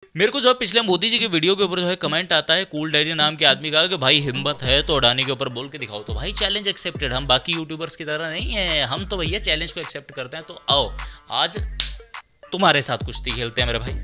मेरे को जो है पिछले मोदी जी के वीडियो के ऊपर जो है कमेंट आता है कूल डैडी नाम के आदमी का कि भाई हिम्मत है तो अडानी के ऊपर बोल के दिखाओ। तो भाई चैलेंज एक्सेप्टेड। हम बाकी यूट्यूबर्स की तरह नहीं है, हम तो भैया चैलेंज को एक्सेप्ट करते हैं। तो आओ आज तुम्हारे साथ कुश्ती खेलते हैं मेरे भाई।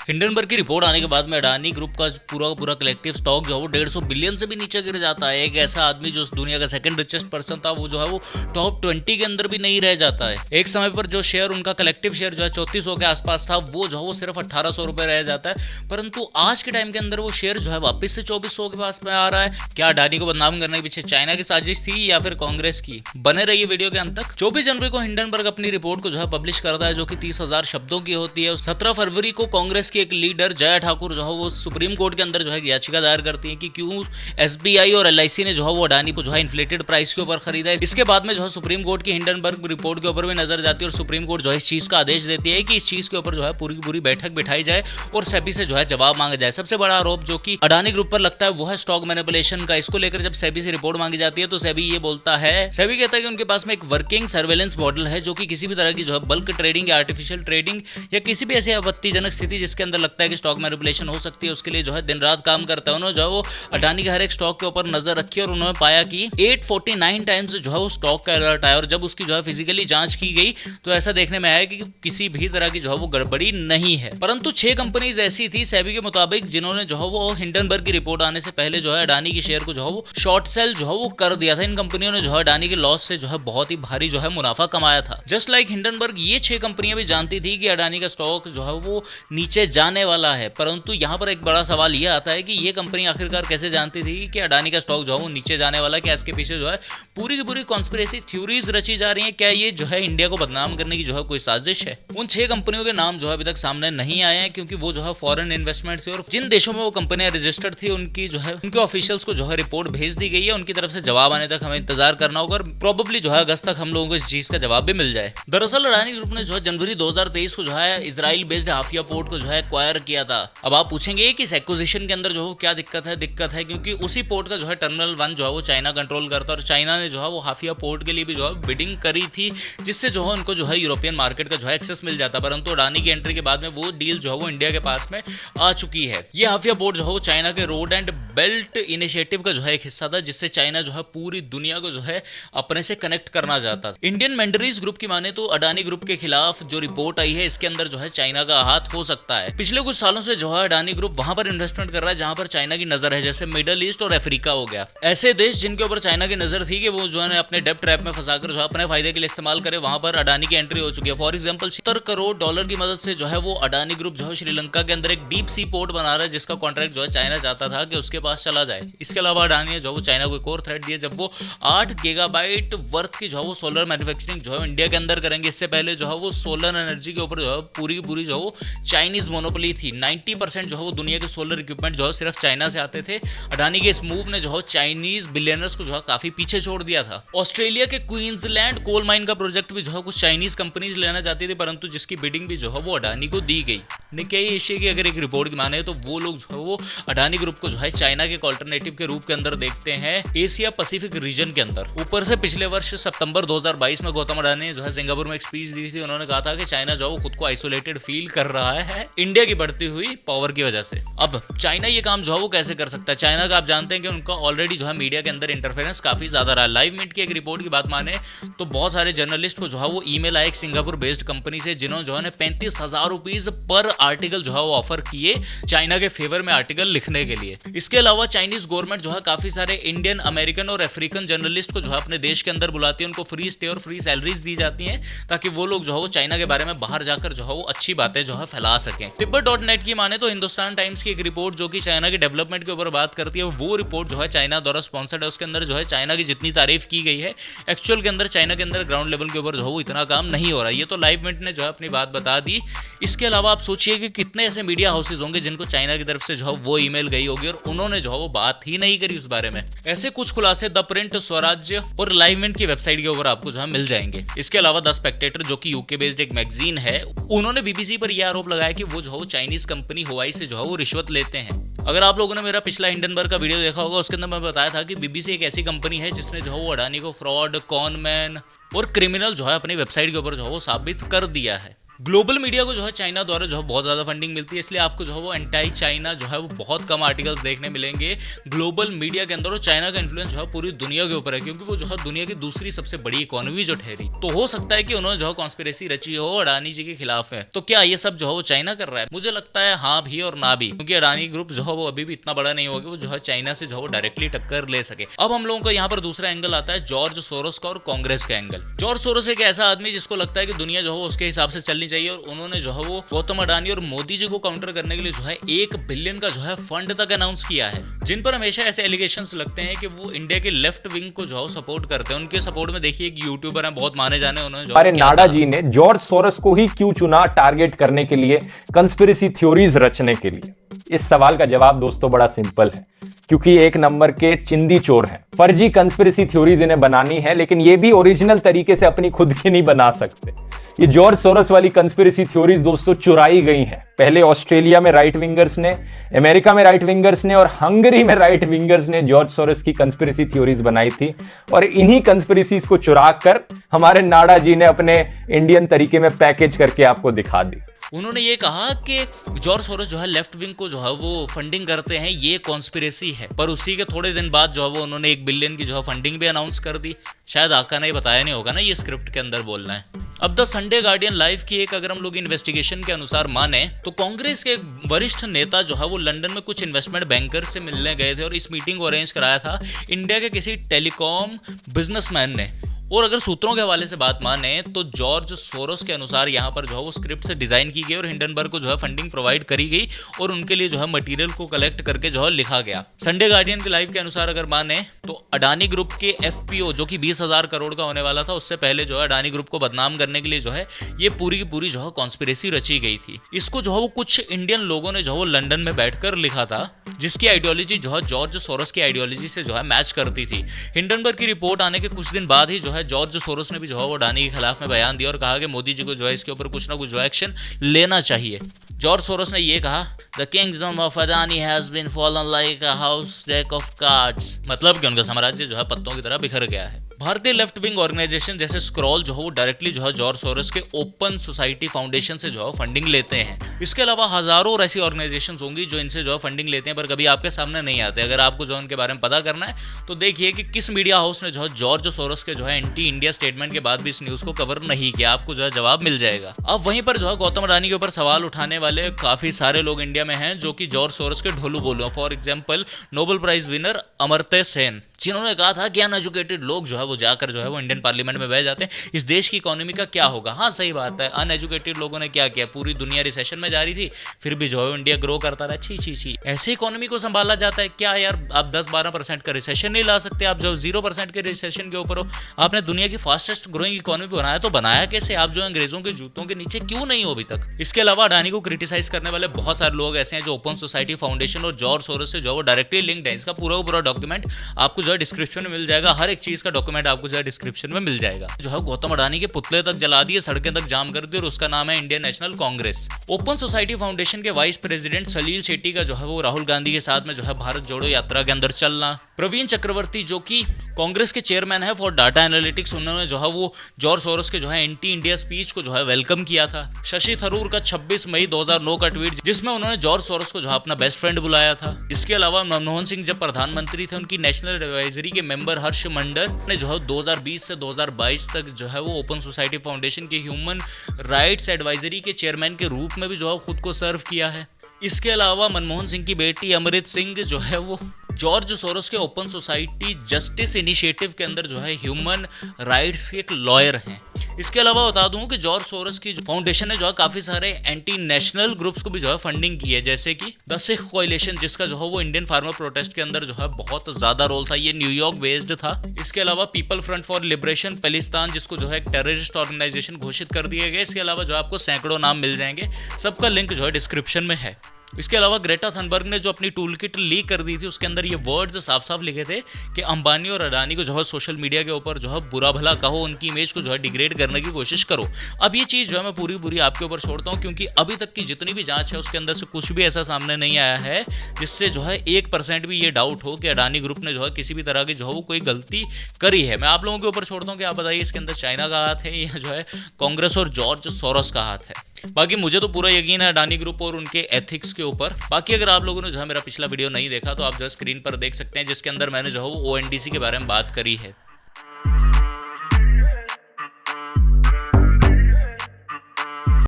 हिंडनबर्ग की रिपोर्ट आने के बाद में अडानी ग्रुप का पूरा कलेक्टिव स्टॉक जो है वो 150 बिलियन से भी नीचे गिर जाता है। एक ऐसा आदमी जो दुनिया का सेकंड रिचेस्ट पर्सन था वो जो है वो टॉप 20 के अंदर भी नहीं रह जाता है। एक समय पर जो शेयर उनका कलेक्टिव शेयर जो है 3400 के आसपास था वो जो है वो सिर्फ 1800 रुपए रह जाता है। परंतु आज के टाइम के अंदर वो शेयर जो है वापस से 2400 के पास में आ रहा है। क्या अडानी को बदनाम करने के पीछे चाइना की साजिश थी या फिर कांग्रेस की? बने रहिए वीडियो के अंत तक। 24 जनवरी को हिंडनबर्ग अपनी रिपोर्ट को जो है पब्लिश करता है जो कि 30,000 शब्दों की होती है। 17 फरवरी को कांग्रेस की एक लीडर जया ठाकुर जो है वो सुप्रीम कोर्ट के अंदर जो है याचिका दायर करती है कि क्यों एसबीआई और एलआईसी ने जो है वो अडानी को जो है इन्फ्लेटेड प्राइस के ऊपर खरीदा है। इसके बाद में जो है सुप्रीम कोर्ट की हिंडनबर्ग रिपोर्ट के ऊपर भी नजर जाती है और सुप्रीम कोर्ट जो है इस चीज का आदेश देती है कि इस चीज के ऊपर जो है पूरी की पूरी बैठक बिठाई जाए और सेबी से जो है जवाब मांगा जाए। सबसे बड़ा आरोप जो कि अडानी ग्रुप पर लगता है वो है स्टॉक मैनिपुलेशन का। इसको लेकर जब सेबी से रिपोर्ट मांगी जाती है तो सेबी ये बोलता है, सेबी कहता है कि उनके पास में एक वर्किंग सर्वेलेंस मॉडल है जो कि किसी भी तरह की जो है बल्क ट्रेडिंग या आर्टिफिशियल ट्रेडिंग या किसी भी ऐसी आपत्तिजनक स्थिति जिसके अंदर लगता है कि स्टॉक मैनिपुलेशन हो सकती है उसके लिए जो है दिन रात काम करता है। उन्होंने जो है वो अडानी के हर एक स्टॉक के ऊपर नजर रखी और उन्होंने पाया कि 849 टाइम्स जो है वो स्टॉक का अलर्ट आया और जब उसकी जो है फिजिकली जांच की गई तो ऐसा देखने में आया कि किसी भी तरह की जो है वो गड़बड़ी नहीं है। परंतु 6 कंपनीज ऐसी थी सेबी के मुताबिक जिन्होंने जो है वो हिंडनबर्ग की रिपोर्ट आने से पहले जो है अडानी की शेयर को जो है वो शॉर्ट सेल जो है वो कर दिया था। इन कंपनियों ने जो है अडानी के लॉस से जो है बहुत ही भारी जो है मुनाफा कमाया था। जस्ट लाइक हिंडनबर्ग ये 6 कंपनियां भी जानती थी कि अडानी का स्टॉक जो है वो नीचे जाने वाला है। परंतु यहाँ पर एक बड़ा सवाल यह आता है कि ये कंपनी आखिरकार कैसे जानती थी कि अडानी का स्टॉक जो है वो नीचे जाने वाला है? क्या इसके पीछे जो है पूरी की पूरी कॉन्स्पिरेसी थ्योरीज रची जा रही है? क्या ये जो है इंडिया को बदनाम करने की जो है कोई साजिश है? उन 6 कंपनियों के नाम जो है अभी तक सामने नहीं आए हैं क्योंकि वो जो है फॉरेन इन्वेस्टमेंट थी और जिन देशों में वो कंपनियां रजिस्टर्ड थी उनकी जो है उनके ऑफिशियल्स को जो है रिपोर्ट भेज दी गई है। उनकी तरफ से जवाब आने तक हमें इंतजार करना होगा और प्रोबेबली जो है अगस्त तक हम लोगों को इस चीज का जवाब भी मिल जाए। दरअसल अडानी ग्रुप ने जो है जनवरी 2023 को जो है इजराइल बेस्ड हाफिया पोर्ट को जो है एक्वायर किया था। अब आप पूछेंगे कि इस एक्विजिशन के अंदर जो है क्या दिक्कत है? दिक्कत है क्योंकि उसी पोर्ट का जो है टर्मिनल 1 जो है वो चाइना कंट्रोल करता है और चाइना ने जो है वो हाफिया पोर्ट के लिए भी जो है बिडिंग करी थी जिससे जो है उनको जो है यूरोपियन मार्केट का जो है एक्सेस मिल जाता। परंतु अडानी की एंट्री के बाद में वो डील जो है वो इंडिया के पास में आ चुकी है। ये हाफिया पोर्ट जो है वो चाइना के रोड एंड बेल्ट इनिशिएटिव का जो है एक हिस्सा था जिससे चाइना जो है पूरी दुनिया को जो है अपने से कनेक्ट करना चाहता था। इंडियन मेंडरीज ग्रुप की माने तो अडानी ग्रुप के खिलाफ जो रिपोर्ट आई है इसके अंदर जो है चाइना का हाथ हो सकता है। पिछले कुछ सालों से जो है अडानी ग्रुप वहां पर इन्वेस्टमेंट कर रहा है जहां पर चाइना की नजर है, जैसे मिडल ईस्ट और अफ्रीका हो गया। ऐसे देश जिनके ऊपर चाइना की नजर थी कि वो जो है अपने डेब्ट ट्रैप में फंसाकर जो है अपने फायदे के लिए इस्तेमाल करे, वहां पर अडानी की एंट्री हो चुकी है। फॉर एग्जांपल 70 करोड़ डॉलर की मदद से जो है वो अडानी ग्रुप जो है श्रीलंका के अंदर एक डीप सी पोर्ट बना रहा है जिसका कॉन्ट्रैक्ट जो है चाइना चाहता था कि उसके पास चला जाए। इसके अलावा अडानी ने जो है चाइना को एक और थ्रेट दिया जब वो 8 गीगाबाइट वर्थ की जो है वो सोलर मैन्युफैक्चरिंग जो है इंडिया के अंदर करेंगे। इससे पहले जो है वो सोलर एनर्जी के ऊपर जो है पूरी की पूरी जो है वो चाइनीज मोनोपोली थी। 90% जो है वो दुनिया के सोलर इक्विपमेंट जो है सिर्फ चाइना से आते थे। अडानी के इस मूव ने जो है चाइनीज बिलियनर्स को जो है काफी पीछे छोड़ दिया था। ऑस्ट्रेलिया के क्वींसलैंड कोल माइन का प्रोजेक्ट भी जो है कुछ चाइनीज कंपनीज लेना चाहती थी परंतु जिसकी बिडिंग भी जो है वो अडानी को दी गई। निक्केई एशिया की अगर एक रिपोर्ट की माने तो वो लोग जो है वो अडानी ग्रुप को जो है चाइना के अल्टरनेटिव के रूप के अंदर देखते हैं एशिया पैसिफिक रीजन के अंदर। ऊपर से पिछले वर्ष सितंबर 2022 में गौतम अडानी ने जो है सिंगापुर में एक स्पीच दी थी। उन्होंने कहा था कि चाइना जो है खुद को आइसोलेटेड फील कर रहा है इंडिया की बढ़ती हुई पावर की वजह से। अब चाइना ये काम जो है वो कैसे कर सकता है? चाइना का आप जानते हैं कि उनका ऑलरेडी जो है मीडिया के अंदर इंटरफेरेंस काफी ज्यादा रहा है। लाइव मिनट की एक रिपोर्ट की बात माने तो बहुत सारे जर्नलिस्ट को जो है वो ईमेल आए एक सिंगापुर बेस्ड कंपनी से जिन्होंने जो है 35,000 रुपीज पर आर्टिकल जो है वो ऑफर किए चाइना के फेवर में आर्टिकल लिखने के लिए। इसके अलावा चाइनीज गवर्नमेंट जो है काफी सारे इंडियन, अमेरिकन और अफ्रीकन जर्नलिस्ट को जो है अपने देश के अंदर बुलाती है। उनको फ्री स्टे और फ्री सैलरीज दी जाती हैं ताकि वो लोग जो है वो चाइना के बारे में बाहर जाकर जो है वो अच्छी बातें जो है फैला सकें। तिब्बत.नेट की माने तो हिंदुस्तान टाइम्स की एक रिपोर्ट जो कि चाइना के डेवलपमेंट के ऊपर बात करती है वो रिपोर्ट जो है चाइना द्वारा स्पॉन्सर्ड है। उसके अंदर जो है चाइना की जितनी तारीफ की गई है एक्चुअल के अंदर चाइना के अंदर ग्राउंड लेवल के ऊपर जो है वो इतना काम नहीं हो रहा। ये तो लाइव मिनट ने जो है अपनी बात बता दी। इसके अलावा आप सोचिए कि कितने ऐसे मीडिया हाउसेज होंगे जिनको चाइना की तरफ से जो है वो ईमेल गई होगी और उन्होंने जो है वो बात ही नहीं करी उस बारे में। ऐसे कुछ खुलासे द प्रिंट, स्वराज्य और लाइव मिनट की वेबसाइट के ऊपर आपको जो है मिल जाएंगे। इसके अलावा द स्पेक्टेटर जो कि यूके बेस्ड एक मैगजीन है उन्होंने बीबीसी पर यह आरोप लगाया कि वो जो है चाइनीज कंपनी हुआई से जो है वो रिश्वत लेते हैं। अगर आप लोगों ने मेरा पिछला हिंडनबर्ग का वीडियो देखा होगा उसके अंदर मैं बताया था कि बीबीसी एक ऐसी कंपनी है जिसने जो है वो अडानी को फ्रॉड, कॉनमैन और क्रिमिनल जो है अपनी वेबसाइट के ऊपर जो है वो साबित कर दिया है। ग्लोबल मीडिया को जो है चाइना द्वारा जो है बहुत ज्यादा फंडिंग मिलती है, इसलिए आपको जो है वो एंटाई चाइना जो है वो बहुत कम आर्टिकल्स देखने मिलेंगे ग्लोबल मीडिया के अंदर। और चाइना का इन्फ्लुएंस जो है पूरी दुनिया के ऊपर है, क्योंकि वो जो है दुनिया की दूसरी सबसे बड़ी इकोनॉमी जो ठहरी। तो हो सकता है कि उन्होंने जो है कॉन्स्पिरेसी रची हो अडानी जी के खिलाफ है। तो क्या ये सब जो है वो चाइना कर रहा है? मुझे लगता है हाँ भी और ना भी, क्योंकि अडानी ग्रुप जो है वो अभी भी इतना बड़ा नहीं होगा वो जो है चाइना से जो है वो डायरेक्टली टक्कर ले सके। अब हम लोगों को यहाँ पर दूसरा एंगल आता है जॉर्ज सोरोस का और कांग्रेस का एंगल। जॉर्ज सोरोस एक ऐसा आदमी जिसको लगता है कि दुनिया जो है उसके हिसाब से चलनी चाहिए, और उन्होंने जो है वो गौतम अडानी और मोदी जी को काउंटर करने के लिए जो है 1 बिलियन का जो है फंड तक अनाउंस किया है, जिन पर हमेशा ऐसे एलिगेशंस लगते हैं कि वो इंडिया के लेफ्ट विंग को जो है सपोर्ट करते हैं। उनके सपोर्ट में देखिए एक यूट्यूबर है बहुत माने जाने, उन्होंने अरे नाडा जी ने जॉर्ज सोरोस को ही क्यों चुना टारगेट करने के लिए, कंस्पिरेसी थ्योरीज रचने के लिए? इस सवाल का जवाब दोस्तों बड़ा सिंपल है, क्योंकि एक नंबर के चिंदी चोर हैं। फर्जी कंस्पिरेसी थ्योरीज इन्हें बनानी है, लेकिन ये भी ओरिजिनल तरीके से अपनी खुद की नहीं बना सकते। ये जॉर्ज सोरोस वाली कंस्पिरेसी थ्योरीज दोस्तों चुराई गई हैं। पहले ऑस्ट्रेलिया में राइट विंगर्स ने, अमेरिका में राइट विंगर्स ने और हंगरी में राइट विंगर्स ने जॉर्ज सोरोस की कंस्पिरेसी थ्योरीज बनाई थी, और इन्हीं कंस्पिरेसीज को चुरा कर हमारे नाडा जी ने अपने इंडियन तरीके में पैकेज करके आपको दिखा दी। उन्होंने ये कहा कि जॉर्ज सोरोस जो है लेफ्ट विंग को जो है वो फंडिंग करते हैं, ये कॉन्स्पिरेसी है। पर उसी के थोड़े दिन बाद जो है वो उन्होंने 1 बिलियन की जो है फंडिंग भी अनाउंस कर दी। शायद आका ने बताया नहीं होगा ना, ये स्क्रिप्ट के अंदर बोलना है। अब द संडे गार्डियन लाइव की एक अगर हम लोग इन्वेस्टिगेशन के अनुसार माने तो कांग्रेस के एक वरिष्ठ नेता जो है वो लंदन में कुछ इन्वेस्टमेंट बैंकर से मिलने गए थे, और इस मीटिंग को अरेंज कराया था इंडिया के किसी टेलीकॉम बिजनेसमैन ने। और अगर सूत्रों के हवाले से बात माने तो जॉर्ज सोरोस के अनुसार यहाँ पर जो है वो स्क्रिप्ट से डिजाइन की गई और हिंडनबर्ग को जो है फंडिंग प्रोवाइड करी गई, और उनके लिए जो है मटेरियल को कलेक्ट करके जो है लिखा गया। संडे गार्डियन के लाइव के अनुसार अगर माने तो अडानी ग्रुप के एफपीओ जो कि 20,000 करोड़ का होने वाला था, उससे पहले जो है अडानी ग्रुप को बदनाम करने के लिए जो है ये पूरी की पूरी जो है कॉन्स्पिरेसी रची गई थी। इसको जो है वो कुछ इंडियन लोगों ने जो है वो लंदन में बैठकर लिखा था, जिसकी आइडियोलॉजी जो है जॉर्ज सोरोस की आइडियोलॉजी से जो है मैच करती थी। हिंडनबर्ग की रिपोर्ट आने के कुछ दिन बाद ही जो है जॉर्ज सोरोस ने भी जो है वो अडानी के खिलाफ में बयान दिया और कहा कि मोदी जी को जो है इसके ऊपर कुछ ना कुछ जो एक्शन लेना चाहिए। जॉर्ज सोरोस ने ये कहा, the kingdom of Adani has been fallen like a house deck of cards, मतलब कि उनका साम्राज्य जो है पत्तों की तरह बिखर गया है। भारतीय लेफ्ट विंग ऑर्गेनाइजेशन जैसे स्क्रॉल जो है वो डायरेक्टली जो है जॉर्ज सोरोस के ओपन सोसाइटी फाउंडेशन से जो है फंडिंग लेते हैं। इसके अलावा हजारों और ऐसी ऑर्गेनाइजेशंस होंगी जो इनसे जो है फंडिंग लेते हैं, पर कभी आपके सामने नहीं आते। अगर आपको जो उनके बारे में पता करना है तो देखिए कि किस मीडिया हाउस ने जो है जॉर्ज सोरोस के जो है एंटी इंडिया स्टेटमेंट के बाद भी इस न्यूज को कवर नहीं किया, आपको जो है जवाब मिल जाएगा। अब वहीं पर जो है गौतम अडानी के ऊपर सवाल उठाने वाले काफी सारे लोग इंडिया में हैं जो कि जॉर्ज सोरोस के ढोलू बोलू। For example Nobel prize winner Amartya Sen, जिन्होंने कहा था कि अनएजुकेटेड लोग जो है वो जाकर जो है वो इंडियन पार्लियामेंट में बैठ जाते हैं, इस देश की इकोनॉमी का क्या होगा। हाँ सही बात है, अनएजुकेटेड लोगों ने क्या किया, पूरी दुनिया रिसेशन में जा रही थी, फिर भी जो है इंडिया ग्रो करता रहा। छी छी छी, ऐसे इकोनॉमी को संभाला जाता है क्या यार? आप 10-12% का रिसेशन नहीं ला सकते, आप जो 0% के रिसेशन के ऊपर हो। आपने दुनिया की फास्टेस्ट ग्रोइंग इकोनॉमी बनाया तो बनाया कैसे? आप जो अंग्रेजों के जूतों के नीचे क्यों नहीं हो अभी तक? इसके अलावा अडानी को क्रिटिसाइज करने वाले बहुत सारे लोग ऐसे हैं जो ओपन सोसाइटी फाउंडेशन और जॉर्ज सोरोस से जो है वो डायरेक्टली लिंक्ड है। इसका पूरा डॉक्यूमेंट आपको जो है डिस्क्रिप्शन में मिल जाएगा, हर एक चीज का डॉक्यूमेंट आपको जो है डिस्क्रिप्शन में मिल जाएगा। जो है गौतम अडानी के पुतले तक जला दिए, सड़कें तक जाम कर दी, और उसका नाम है Indian national Congress. Open society foundation के वाइस प्रेसिडेंट सलील शेट्टी का जो है वो राहुल गांधी के साथ में जो है भारत जोड़ो यात्रा के अंदर चलना। प्रवीण चक्रवर्ती जो कि कांग्रेस के चेयरमैन है फॉर डाटा एनालिटिक्स, उन्होंने जो है वो जॉर्ज सोरोस के जो है एंटी इंडिया स्पीच को जो है वेलकम किया था। शशि थरूर का 26 मई 2009 का ट्वीट जिसमें उन्होंने जॉर्ज सोरोस को जो है अपना बेस्ट फ्रेंड बुलाया था। इसके अलावा मनमोहन सिंह जब प्रधानमंत्री थे, उनकी नेशनल एडवाइजरी के मेंबर हर्ष मंडल ने जो है 2020 से 2022 तक जो है वो ओपन सोसाइटी फाउंडेशन के ह्यूमन राइट्स एडवाइजरी के चेयरमैन के रूप में भी जो है खुद को सर्व किया है। इसके अलावा मनमोहन सिंह की बेटी अमृत सिंह जो है वो जॉर्ज सोरोस के ओपन सोसाइटी जस्टिस इनिशिएटिव के अंदर जो है ह्यूमन राइट्स के एक लॉयर हैं। इसके अलावा बता दूं कि जॉर्ज सोरोस की फाउंडेशन ने जो है काफी सारे एंटी नेशनल ग्रुप्स को भी जो है फंडिंग की है, जैसे कि द सिख कोएलिशन, जिसका जो है वो इंडियन फार्मर प्रोटेस्ट के अंदर जो है बहुत ज्यादा रोल था, ये न्यूयॉर्क बेस्ड था। इसके अलावा people front for liberation Palestine, जिसको जो है एक टेररिस्ट ऑर्गेनाइजेशन घोषित कर दिया गया। इसके अलावा जो आपको सैकड़ों नाम मिल जाएंगे, सबका लिंक जो है डिस्क्रिप्शन में है। इसके अलावा ग्रेटा थनबर्ग ने जो अपनी टूल किट लीक कर दी थी उसके अंदर ये वर्ड्स साफ साफ लिखे थे कि अंबानी और अडानी को जो है सोशल मीडिया के ऊपर जो है बुरा भला कहो, उनकी इमेज को जो है डिग्रेड करने की कोशिश करो। अब ये चीज़ जो है मैं पूरी पूरी आपके ऊपर छोड़ता हूँ, क्योंकि अभी तक की जितनी भी जांच है उसके अंदर से कुछ भी ऐसा सामने नहीं आया है जिससे जो है 1% भी ये डाउट हो कि अडानी ग्रुप ने जो है किसी भी तरह की जो है वो कोई गलती करी है। मैं आप लोगों के ऊपर छोड़ता हूँ कि आप बताइए इसके अंदर चाइना का हाथ है या जो है कांग्रेस और जॉर्ज सोरोस का हाथ है। बाकी मुझे तो पूरा यकीन है अडानी ग्रुप और उनके एथिक्स के ऊपर। बाकी अगर आप लोगों ने जो है मेरा पिछला वीडियो नहीं देखा तो आप जो है स्क्रीन पर देख सकते हैं, जिसके अंदर मैंने जो है वो ONDC के बारे में बात करी है।